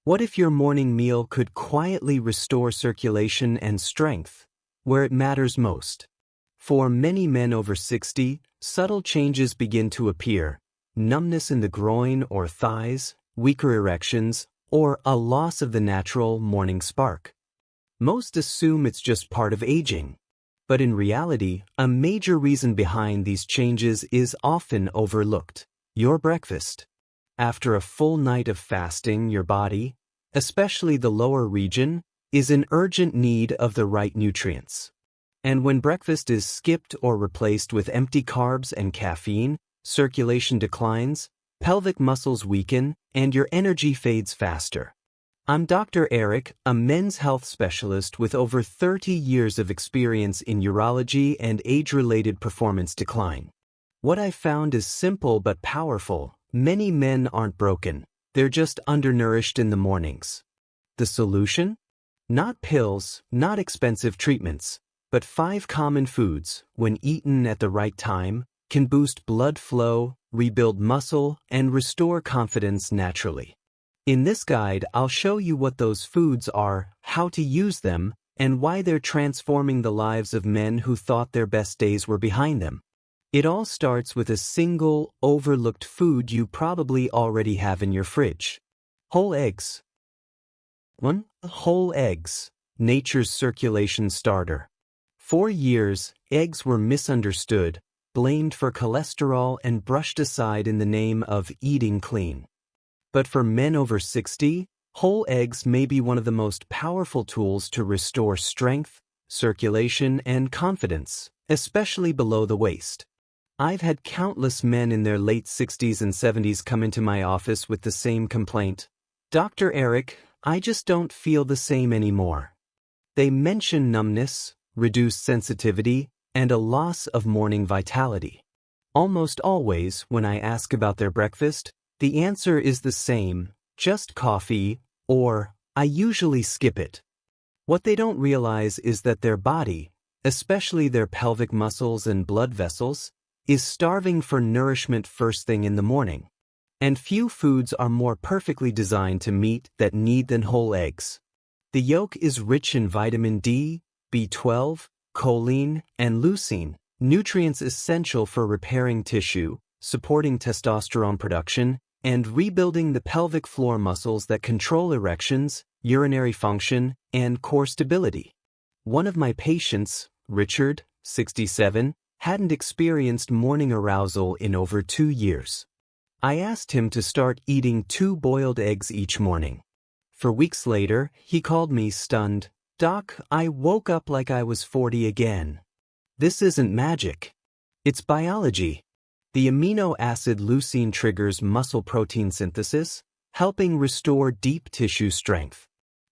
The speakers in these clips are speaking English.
What if your morning meal could quietly restore circulation and strength, where it matters most? For many men over 60, subtle changes begin to appear: numbness in the groin or thighs, weaker erections, or a loss of the natural morning spark. Most assume it's just part of aging. But in reality, a major reason behind these changes is often overlooked: your breakfast. After a full night of fasting, your body, especially the lower region, is in urgent need of the right nutrients. And when breakfast is skipped or replaced with empty carbs and caffeine, circulation declines, pelvic muscles weaken, and your energy fades faster. I'm Dr. Eric, a men's health specialist with over 30 years of experience in urology and age-related performance decline. What I found is simple but powerful. Many men aren't broken. They're just undernourished in the mornings. The solution? Not pills, not expensive treatments, but 5 common foods, when eaten at the right time, can boost blood flow, rebuild muscle, and restore confidence naturally. In this guide, I'll show you what those foods are, how to use them, and why they're transforming the lives of men who thought their best days were behind them. It all starts with a single, overlooked food you probably already have in your fridge: whole eggs. 1. Whole eggs, nature's circulation starter. For years, eggs were misunderstood, blamed for cholesterol, and brushed aside in the name of eating clean. But for men over 60, whole eggs may be one of the most powerful tools to restore strength, circulation, and confidence, especially below the waist. I've had countless men in their late 60s and 70s come into my office with the same complaint: "Dr. Eric, I just don't feel the same anymore." They mention numbness, reduced sensitivity, and a loss of morning vitality. Almost always, when I ask about their breakfast, the answer is the same: just coffee, or I usually skip it. What they don't realize is that their body, especially their pelvic muscles and blood vessels, is starving for nourishment first thing in the morning. And few foods are more perfectly designed to meet that need than whole eggs. The yolk is rich in vitamin D, B12, choline, and leucine, nutrients essential for repairing tissue, supporting testosterone production, and rebuilding the pelvic floor muscles that control erections, urinary function, and core stability. One of my patients, Richard, 67, hadn't experienced morning arousal in over 2 years. I asked him to start eating 2 boiled eggs each morning. For weeks later, he called me stunned: "Doc, I woke up like I was 40 again." This isn't magic. It's biology. The amino acid leucine triggers muscle protein synthesis, helping restore deep tissue strength.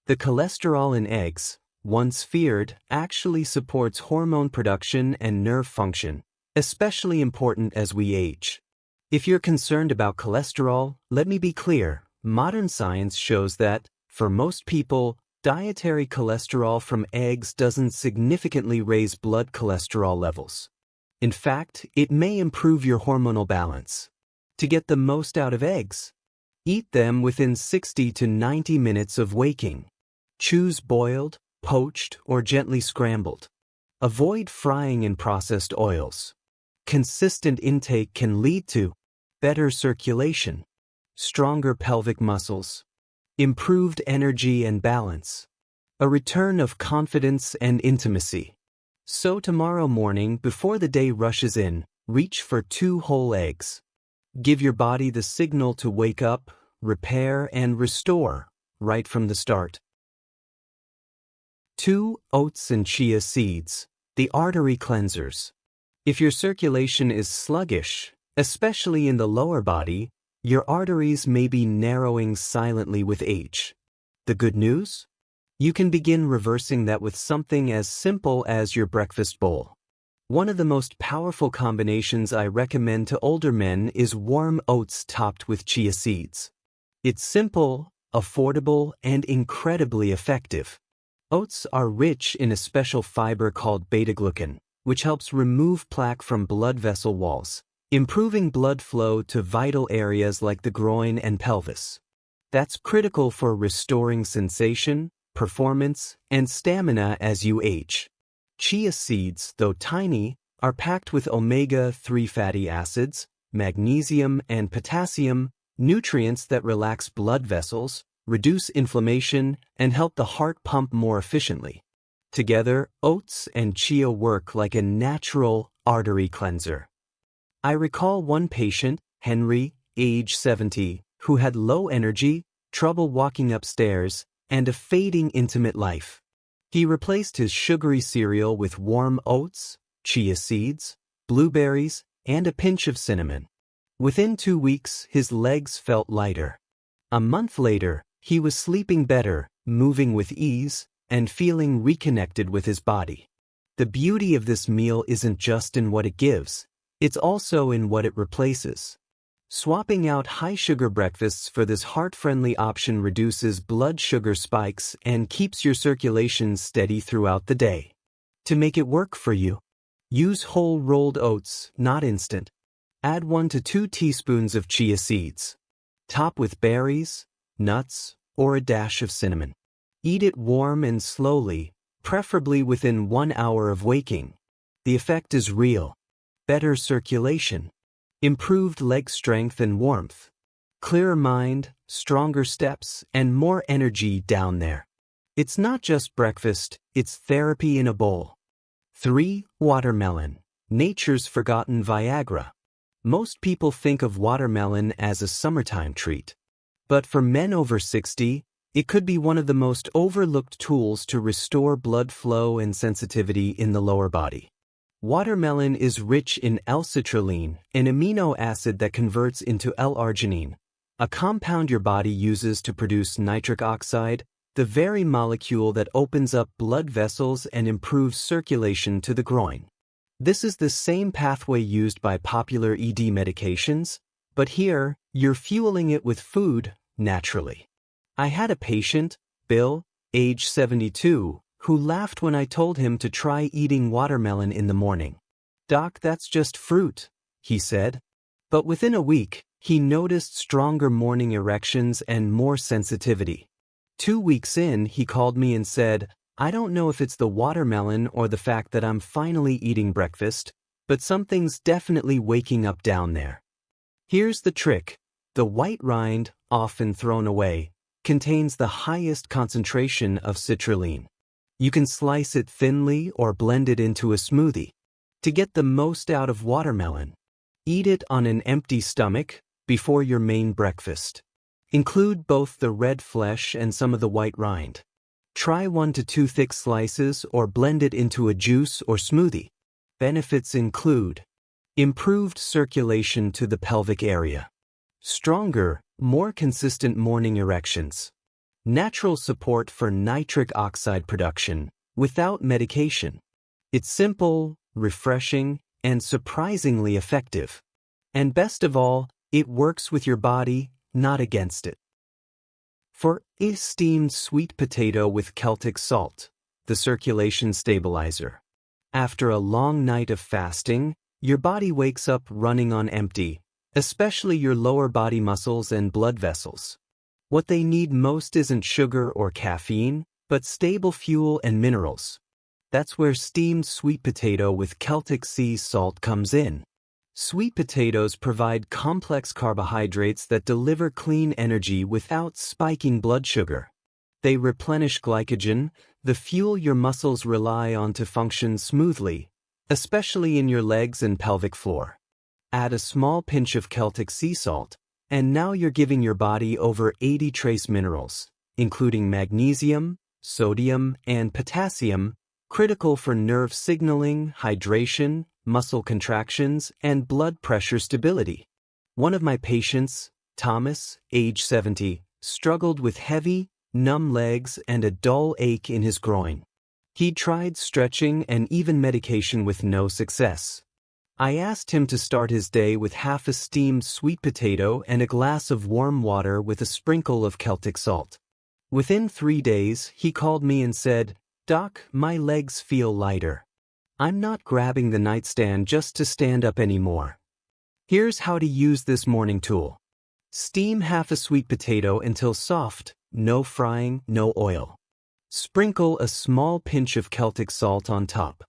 The cholesterol in eggs, once feared, actually supports hormone production and nerve function, especially important as we age. If you're concerned about cholesterol, let me be clear: modern science shows that, for most people, dietary cholesterol from eggs doesn't significantly raise blood cholesterol levels. In fact, it may improve your hormonal balance. To get the most out of eggs, eat them within 60 to 90 minutes of waking. Choose boiled, poached, or gently scrambled. Avoid frying in processed oils. Consistent intake can lead to better circulation, stronger pelvic muscles, improved energy and balance, a return of confidence and intimacy. So tomorrow morning, before the day rushes in, reach for 2 whole eggs. Give your body the signal to wake up, repair, and restore right from the start. 2. Oats and chia seeds, the artery cleansers. If your circulation is sluggish, especially in the lower body, your arteries may be narrowing silently with age. The good news? You can begin reversing that with something as simple as your breakfast bowl. One of the most powerful combinations I recommend to older men is warm oats topped with chia seeds. It's simple, affordable, and incredibly effective. Oats are rich in a special fiber called beta-glucan, which helps remove plaque from blood vessel walls, improving blood flow to vital areas like the groin and pelvis. That's critical for restoring sensation, performance, and stamina as you age. Chia seeds, though tiny, are packed with omega-3 fatty acids, magnesium and potassium, nutrients that relax blood vessels, reduce inflammation, and help the heart pump more efficiently. Together, oats and chia work like a natural artery cleanser. I recall one patient, Henry, age 70, who had low energy, trouble walking upstairs, and a fading intimate life. He replaced his sugary cereal with warm oats, chia seeds, blueberries, and a pinch of cinnamon. Within 2 weeks, his legs felt lighter. A month later, he was sleeping better, moving with ease, and feeling reconnected with his body. The beauty of this meal isn't just in what it gives, it's also in what it replaces. Swapping out high-sugar breakfasts for this heart-friendly option reduces blood sugar spikes and keeps your circulation steady throughout the day. To make it work for you, use whole rolled oats, not instant. Add 1 to 2 teaspoons of chia seeds. Top with berries, nuts, or a dash of cinnamon. Eat it warm and slowly, preferably within 1 hour of waking. The effect is real. Better circulation. Improved leg strength and warmth. Clearer mind, stronger steps, and more energy down there. It's not just breakfast, it's therapy in a bowl. 3. Watermelon. Nature's forgotten Viagra. Most people think of watermelon as a summertime treat. But for men over 60, it could be one of the most overlooked tools to restore blood flow and sensitivity in the lower body. Watermelon is rich in L-citrulline, an amino acid that converts into L-arginine, a compound your body uses to produce nitric oxide, the very molecule that opens up blood vessels and improves circulation to the groin. This is the same pathway used by popular ED medications, but here, you're fueling it with food naturally. I had a patient, Bill, age 72, who laughed when I told him to try eating watermelon in the morning. "Doc, that's just fruit," he said. But within a week, he noticed stronger morning erections and more sensitivity. 2 weeks in, he called me and said, "I don't know if it's the watermelon or the fact that I'm finally eating breakfast, but something's definitely waking up down there." Here's the trick. The white rind, often thrown away, contains the highest concentration of citrulline. You can slice it thinly or blend it into a smoothie. To get the most out of watermelon, eat it on an empty stomach before your main breakfast. Include both the red flesh and some of the white rind. Try 1 to 2 thick slices or blend it into a juice or smoothie. Benefits include improved circulation to the pelvic area, stronger, more consistent morning erections, natural support for nitric oxide production without medication. It's simple, refreshing, and surprisingly effective. And best of all, it works with your body, not against it. For steamed sweet potato with Celtic salt, the circulation stabilizer. After a long night of fasting, your body wakes up running on empty, especially your lower body muscles and blood vessels. What they need most isn't sugar or caffeine, but stable fuel and minerals. That's where steamed sweet potato with Celtic sea salt comes in. Sweet potatoes provide complex carbohydrates that deliver clean energy without spiking blood sugar. They replenish glycogen, the fuel your muscles rely on to function smoothly, especially in your legs and pelvic floor. Add a small pinch of Celtic sea salt, and now you're giving your body over 80 trace minerals, including magnesium, sodium, and potassium, critical for nerve signaling, hydration, muscle contractions, and blood pressure stability. One of my patients, Thomas, age 70, struggled with heavy, numb legs and a dull ache in his groin. He'd tried stretching and even medication with no success. I asked him to start his day with half a steamed sweet potato and a glass of warm water with a sprinkle of Celtic salt. Within 3 days, he called me and said, "Doc, my legs feel lighter. I'm not grabbing the nightstand just to stand up anymore." Here's how to use this morning tool. Steam half a sweet potato until soft, no frying, no oil. Sprinkle a small pinch of Celtic salt on top.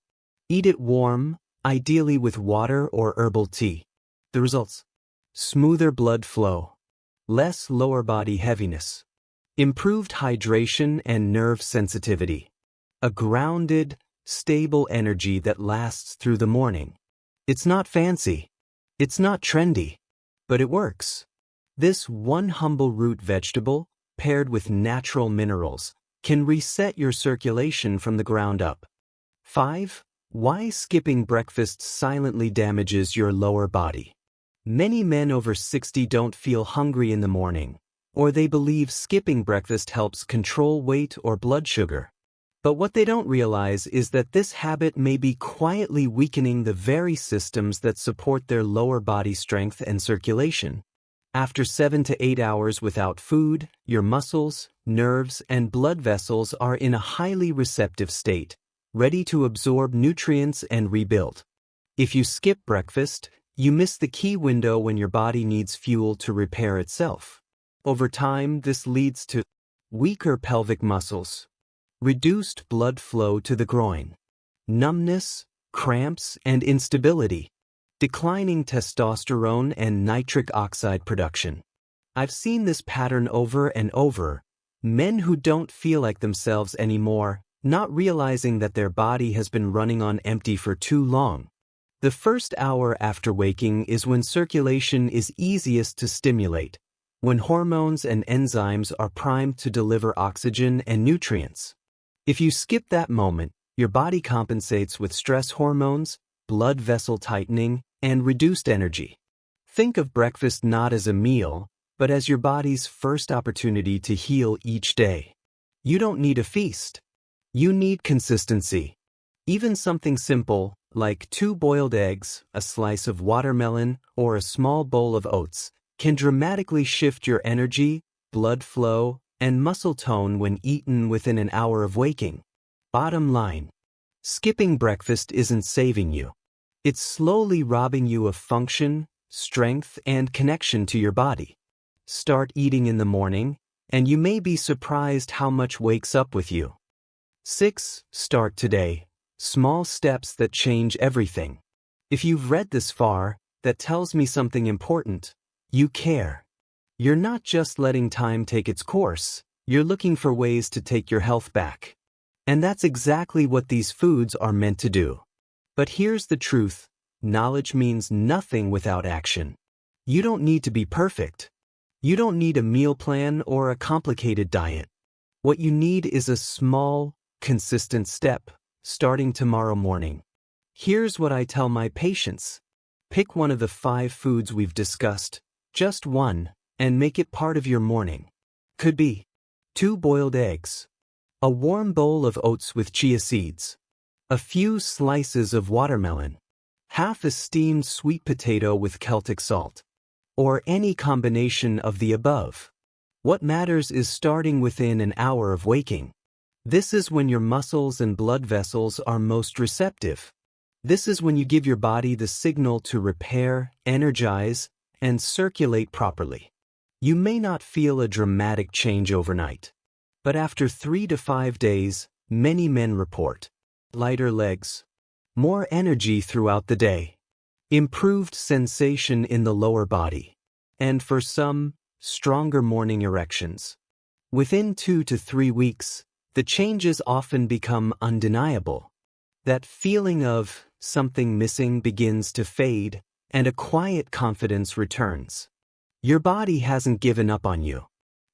Eat it warm, ideally with water or herbal tea. The results: smoother blood flow, less lower body heaviness, improved hydration and nerve sensitivity, a grounded, stable energy that lasts through the morning. It's not fancy, it's not trendy, but it works. This one humble root vegetable, paired with natural minerals, can reset your circulation from the ground up. 5. Why skipping breakfast silently damages your lower body. Many men over 60 don't feel hungry in the morning, or they believe skipping breakfast helps control weight or blood sugar. But what they don't realize is that this habit may be quietly weakening the very systems that support their lower body strength and circulation. After 7 to 8 hours without food, your muscles, nerves, and blood vessels are in a highly receptive state, ready to absorb nutrients and rebuild. If you skip breakfast, you miss the key window when your body needs fuel to repair itself. Over time, this leads to weaker pelvic muscles, reduced blood flow to the groin, numbness, cramps, and instability, declining testosterone and nitric oxide production. I've seen this pattern over and over. Men who don't feel like themselves anymore, not realizing that their body has been running on empty for too long. The first hour after waking is when circulation is easiest to stimulate, when hormones and enzymes are primed to deliver oxygen and nutrients. If you skip that moment, your body compensates with stress hormones, blood vessel tightening, and reduced energy. Think of breakfast not as a meal, but as your body's first opportunity to heal each day. You don't need a feast. You need consistency. Even something simple, like 2 boiled eggs, a slice of watermelon, or a small bowl of oats, can dramatically shift your energy, blood flow, and muscle tone when eaten within an hour of waking. Bottom line: skipping breakfast isn't saving you. It's slowly robbing you of function, strength, and connection to your body. Start eating in the morning, and you may be surprised how much wakes up with you. 6. Start today. Small steps that change everything. If you've read this far, that tells me something important. You care. You're not just letting time take its course, you're looking for ways to take your health back. And that's exactly what these foods are meant to do. But here's the truth: knowledge means nothing without action. You don't need to be perfect. You don't need a meal plan or a complicated diet. What you need is a small, consistent step, starting tomorrow morning. Here's what I tell my patients. Pick one of the 5 foods we've discussed, just one, and make it part of your morning. Could be 2 boiled eggs, a warm bowl of oats with chia seeds, a few slices of watermelon, half a steamed sweet potato with Celtic salt, or any combination of the above. What matters is starting within an hour of waking. This is when your muscles and blood vessels are most receptive. This is when you give your body the signal to repair, energize, and circulate properly. You may not feel a dramatic change overnight, but after 3 to 5 days, many men report lighter legs, more energy throughout the day, improved sensation in the lower body, and for some, stronger morning erections. Within 2 to 3 weeks, the changes often become undeniable. That feeling of something missing begins to fade, and a quiet confidence returns. Your body hasn't given up on you.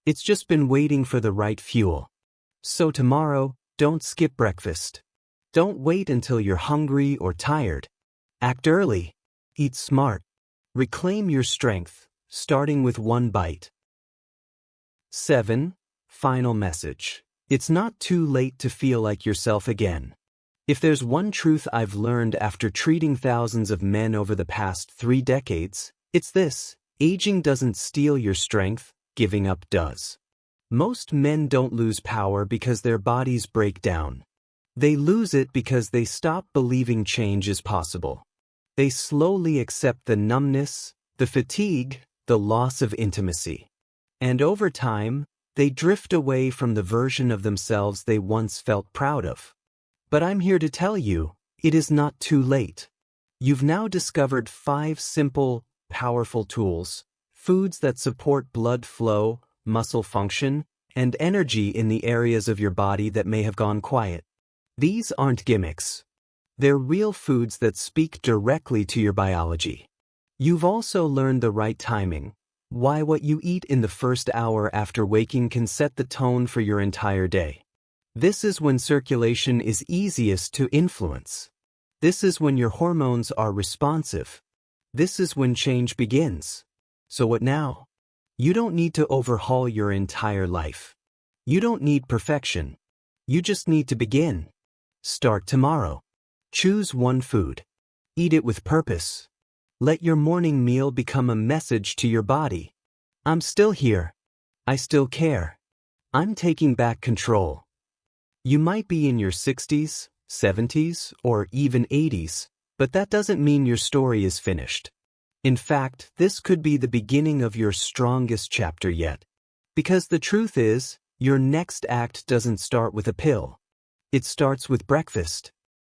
It's just been waiting for the right fuel. So tomorrow, don't skip breakfast. Don't wait until you're hungry or tired. Act early. Eat smart. Reclaim your strength, starting with 1 bite. 7. Final message. It's not too late to feel like yourself again. If there's one truth I've learned after treating thousands of men over the past 3 decades, it's this: aging doesn't steal your strength, giving up does. Most men don't lose power because their bodies break down. They lose it because they stop believing change is possible. They slowly accept the numbness, the fatigue, the loss of intimacy. And over time, they drift away from the version of themselves they once felt proud of. But I'm here to tell you, it is not too late. You've now discovered 5 simple, powerful tools, foods that support blood flow, muscle function, and energy in the areas of your body that may have gone quiet. These aren't gimmicks. They're real foods that speak directly to your biology. You've also learned the right timing, why what you eat in the first hour after waking can set the tone for your entire day. This is when circulation is easiest to influence. This is when your hormones are responsive. This is when change begins. So what now? You don't need to overhaul your entire life. You don't need perfection. You just need to begin. Start tomorrow. Choose one food. Eat it with purpose. Let your morning meal become a message to your body. I'm still here. I still care. I'm taking back control. You might be in your 60s, 70s, or even 80s, but that doesn't mean your story is finished. In fact, this could be the beginning of your strongest chapter yet. Because the truth is, your next act doesn't start with a pill. It starts with breakfast.